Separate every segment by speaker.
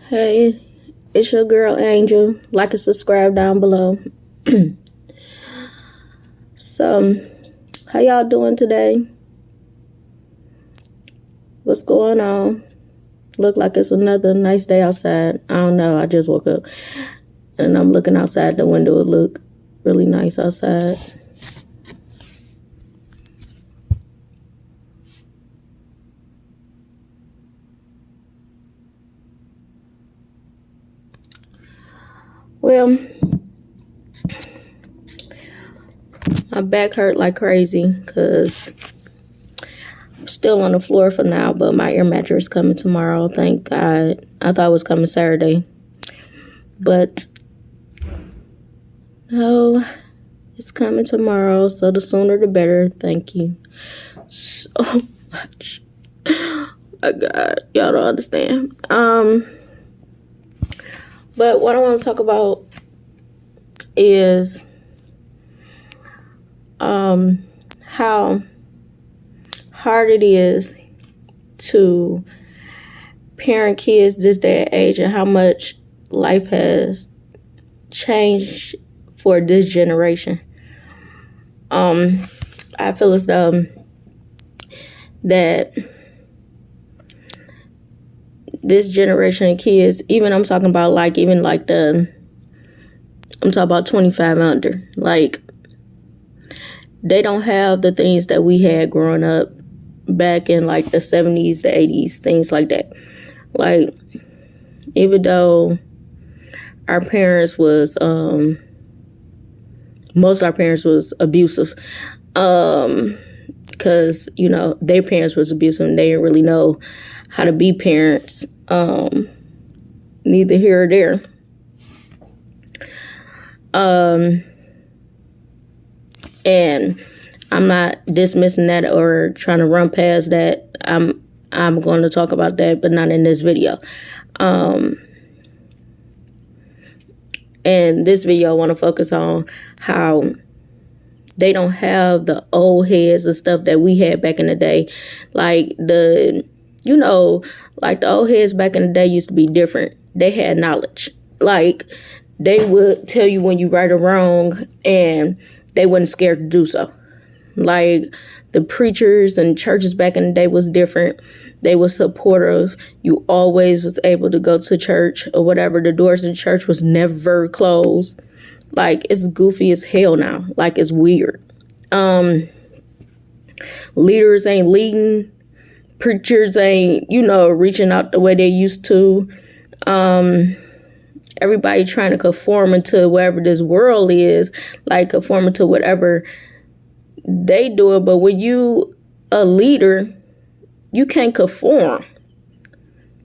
Speaker 1: Hey, it's your girl Angel. Like and subscribe down below. So, how y'all doing today? What's going on? Look like it's another nice day outside. I don't know. I just woke up and I'm looking outside the window. It look really nice outside. Well, my back hurt like crazy because I'm still on the floor for now, but my air mattress coming tomorrow. Thank God. I thought it was coming Saturday. But no, it's coming tomorrow, so the sooner the better. Thank you so much. My God, y'all don't understand. But what I want to talk about is how hard it is to parent kids this day and age, and how much life has changed for this generation. I feel as though that this generation of kids, I'm talking about 25 under, like, they don't have the things that we had growing up back in like the 70s, the 80s, things like that. Like, even though our parents was, most of our parents was abusive, because, their parents was abusive and they didn't really know how to be parents, neither here or there. And I'm not dismissing that or trying to run past that. I'm going to talk about that, but not in this video. And this video, I want to focus on how they don't have the old heads and stuff that we had back in the day. Like the old heads back in the day used to be different. They had knowledge. Like, they would tell you when you right or wrong, and they wasn't scared to do so. Like, the preachers and churches back in the day was different. They were supportive. You always was able to go to church or whatever. The doors of the church was never closed. Like, it's goofy as hell now. Like, it's weird. Leaders ain't leading. Preachers ain't, reaching out the way they used to. Everybody trying to conform into whatever this world is, like conforming to whatever they do it. But when you a leader, you can't conform.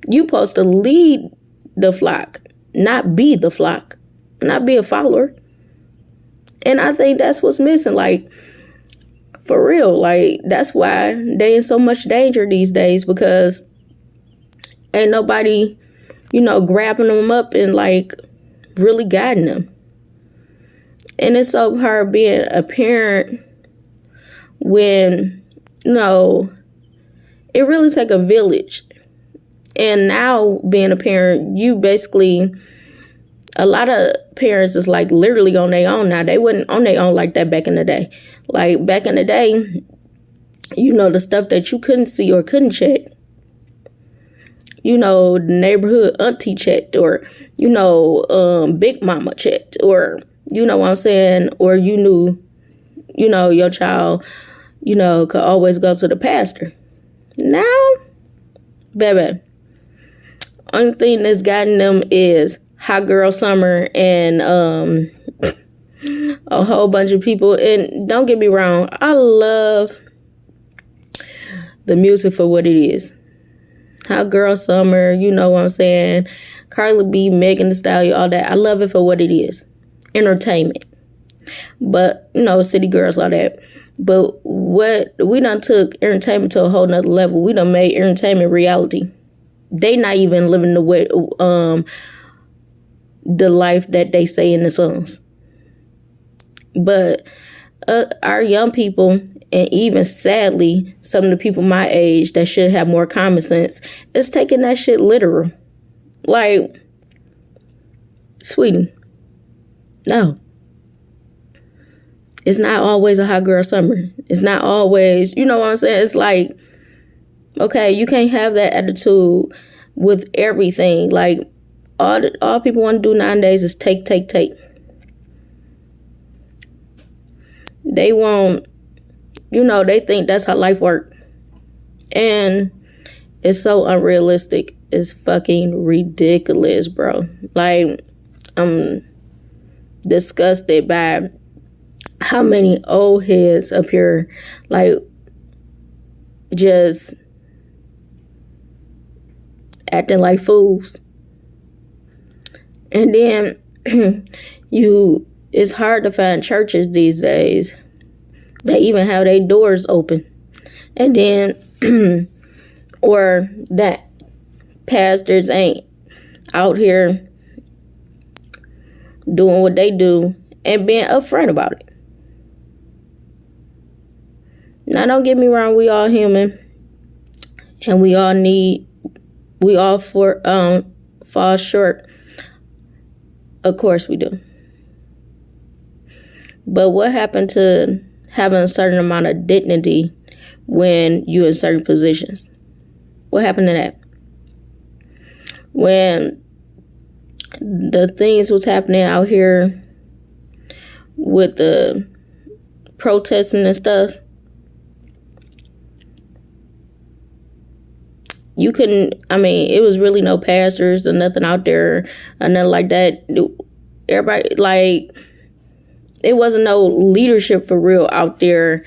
Speaker 1: You supposed to lead the flock, not be the flock, not be a follower. And I think that's what's missing. Like, for real, like, that's why they in so much danger these days, because ain't nobody, grabbing them up and like really guiding them. And it's so hard being a parent when, it really take a village. And now being a parent, you basically, a lot of parents is like literally on their own now. They wasn't on their own like that back in the day. Like, back in the day, the stuff that you couldn't see or couldn't check. The neighborhood auntie checked, or, big mama checked, or, what I'm saying? Or you knew, your child, could always go to the pastor. Now, baby, only thing that's gotten them is Hot Girl Summer and a whole bunch of people. And don't get me wrong, I love the music for what it is. Hot Girl Summer, you know what I'm saying? Carly B, Megan Thee Stallion, all that. I love it for what it is. Entertainment. But, city girls, all that. But what we done took entertainment to a whole nother level. We done made entertainment reality. They not even living the way, the life that they say in the songs. But our young people, and even sadly, some of the people my age that should have more common sense, is taking that shit literal. Like, sweetie, no. It's not always a hot girl summer. It's not always, you know what I'm saying? It's like, okay, you can't have that attitude with everything. Like, all people want to do nowadays is take. They want, they think that's how life works. And it's so unrealistic. It's fucking ridiculous, bro. Like, I'm disgusted by how many old heads up here, like, just acting like fools. And then it's hard to find churches these days. They even have their doors open. And then, or that pastors ain't out here doing what they do and being upfront about it. Now, don't get me wrong, we all human, and we all fall short. Of course we do. But what happened to having a certain amount of dignity when you're in certain positions? What happened to that? When the things was happening out here with the protesting and stuff, you couldn't, it was really no pastors or nothing out there or nothing like that. Everybody, like, it wasn't no leadership for real out there.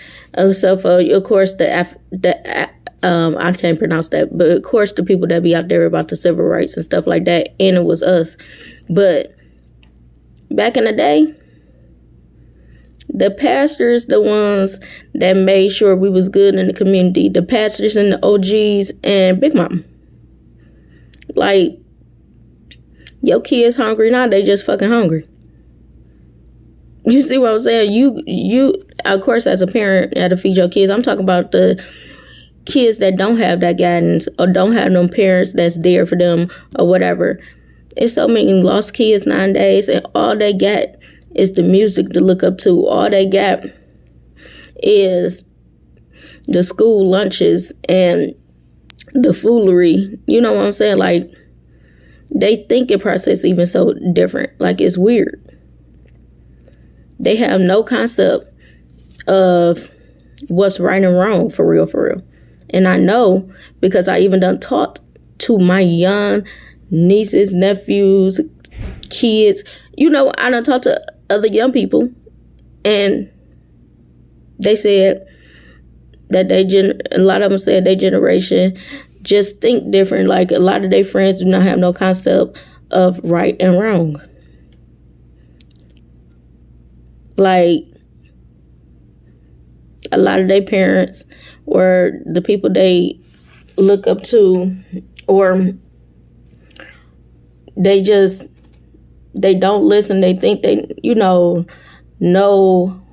Speaker 1: So for, of course, I can't pronounce that, but of course the people that be out there about the civil rights and stuff like that, and it was us. But back in the day, the pastors, the ones that made sure we was good in the community, the pastors and the OGs and Big Mama. Like, your kids hungry now, they just fucking hungry. You see what I'm saying? You of course, as a parent, you have to feed your kids. I'm talking about the kids that don't have that guidance or don't have them parents that's there for them or whatever. It's so many lost kids nowadays, and all they got is the music to look up to. All they got is the school lunches and the foolery. You know what I'm saying? Like, they thinking process even so different. Like, it's weird. They have no concept of what's right and wrong, for real. And I know because I even done taught to my young nieces, nephews, kids. I done talked to other young people, and they said that a lot of them said their generation just think different. Like, a lot of their friends do not have no concept of right and wrong. Like, a lot of their parents or the people they look up to, or they don't listen. They think they, know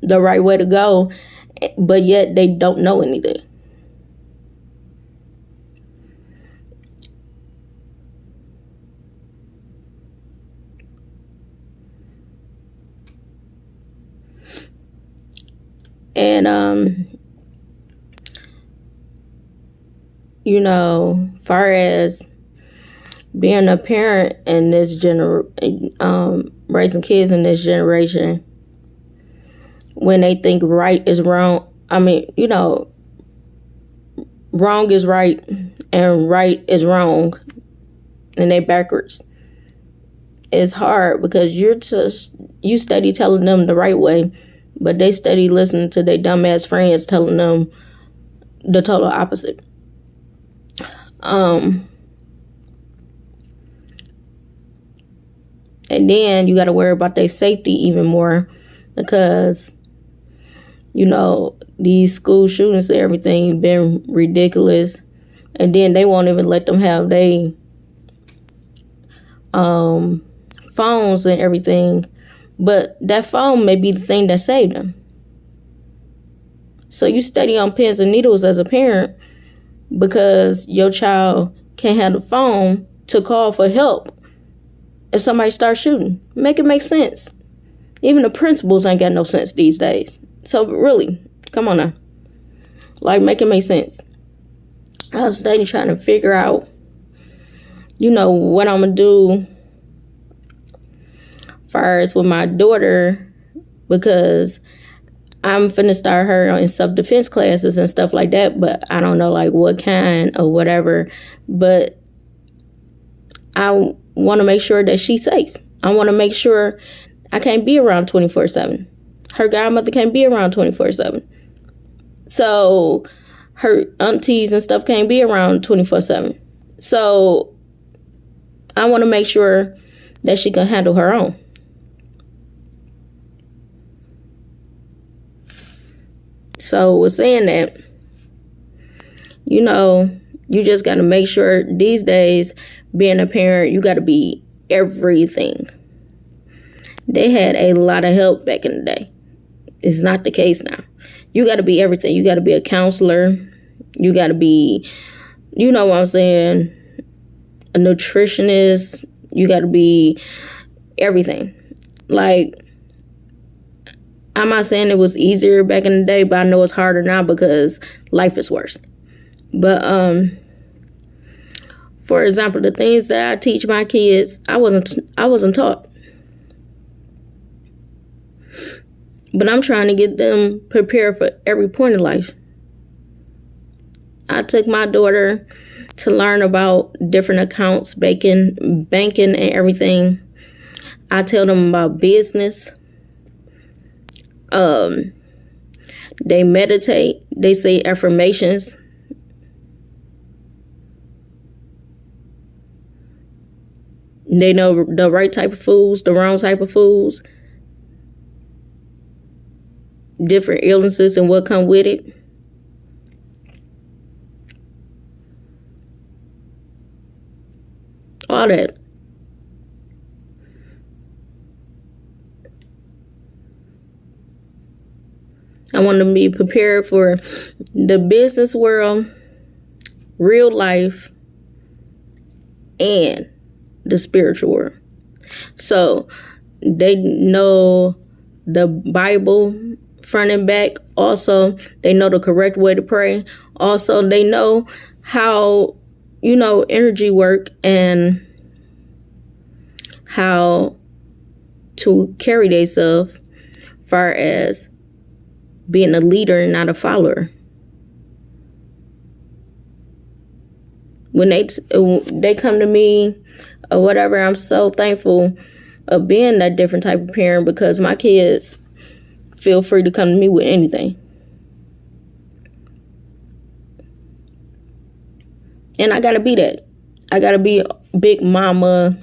Speaker 1: the right way to go, but yet they don't know anything. And, far as being a parent in this raising kids in this generation, when they think right is wrong, wrong is right and right is wrong, and they backwards. It's hard because you study telling them the right way, but they study listening to their dumbass friends telling them the total opposite. And then you got to worry about their safety even more because, these school shootings and everything been ridiculous. And then they won't even let them have their phones and everything. But that phone may be the thing that saved them. So you study on pins and needles as a parent because your child can't have the phone to call for help if somebody starts shooting. Make it make sense. Even the principals ain't got no sense these days. So really, come on now. Like, make it make sense. I was steady trying to figure out, what I'm going to do first with my daughter, because I'm finna start her in self-defense classes and stuff like that, but I don't know like what kind or whatever. But I want to make sure that she's safe. I want to make sure I can't be around 24/7. Her godmother can't be around 24/7. So her aunties and stuff can't be around 24/7. So I want to make sure that she can handle her own. So with saying that, you just got to make sure these days, being a parent, you got to be everything. They had a lot of help back in the day. It's not the case now. You got to be everything. You got to be a counselor. You got to be, you know what I'm saying, a nutritionist. You got to be everything. Like, I'm not saying it was easier back in the day, but I know it's harder now because life is worse. But for example, the things that I teach my kids, I wasn't taught. But I'm trying to get them prepared for every point in life. I took my daughter to learn about different accounts, banking and everything. I tell them about business. They meditate. They say affirmations. They know the right type of foods, the wrong type of foods, different illnesses and what come with it. All that. I want to be prepared for the business world, real life, and the spiritual world. So they know the Bible front and back. Also, they know the correct way to pray. Also, they know how, energy work and how to carry themselves far as being a leader and not a follower. When they come to me or whatever, I'm so thankful of being that different type of parent, because my kids feel free to come to me with anything. And I gotta be that. I gotta be big mama,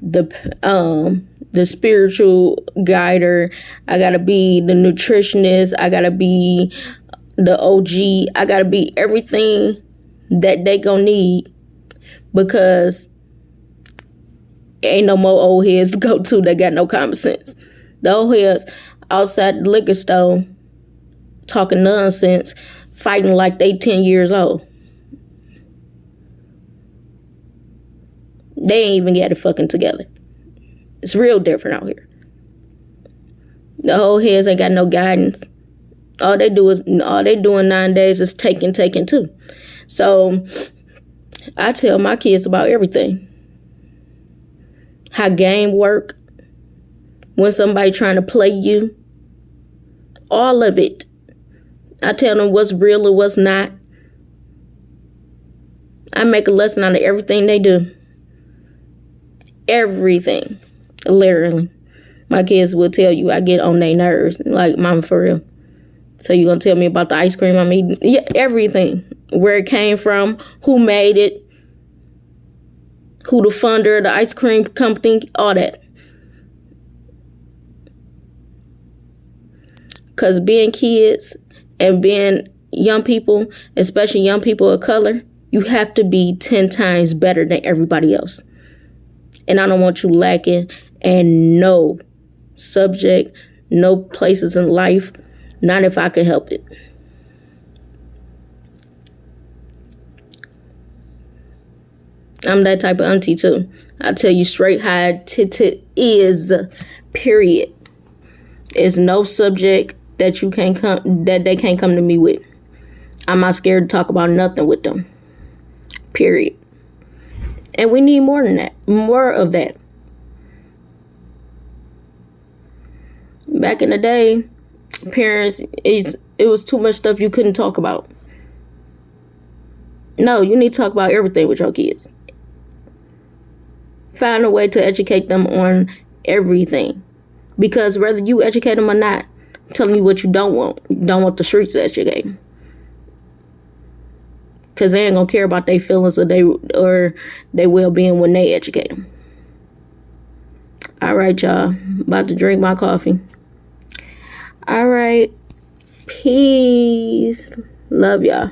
Speaker 1: the spiritual guider. I gotta be the nutritionist. I gotta be the OG. I gotta be everything that they gonna need, because ain't no more old heads to go to that got no common sense. The old heads outside the liquor store talking nonsense, fighting like they 10 years old. They ain't even got it fucking together. It's real different out here. The old heads ain't got no guidance. All they doing nowadays is taking too. So I tell my kids about everything. How game work. When somebody trying to play you. All of it. I tell them what's real and what's not. I make a lesson out of everything they do. Everything. Literally. My kids will tell you I get on their nerves. Like, mama, for real. So you gonna tell me about the ice cream I'm eating? Yeah, everything. Where it came from, who made it, who the funder of the ice cream company, all that. Because being kids and being young people, especially young people of color, you have to be 10 times better than everybody else. And I don't want you lacking in no subject, no places in life, not if I could help it. I'm that type of auntie too. I tell you straight how it is, period. It's no subject that they can't come to me with. I'm not scared to talk about nothing with them. Period. And we need more than that. More of that. Back in the day, parents, it was too much stuff you couldn't talk about. No, you need to talk about everything with your kids. Find a way to educate them on everything. Because whether you educate them or not, I'm telling you what you don't want. You don't want the streets to educate them. Because they ain't going to care about their feelings or their well-being when they educate them. All right, y'all. About to drink my coffee. All right. Peace. Love y'all.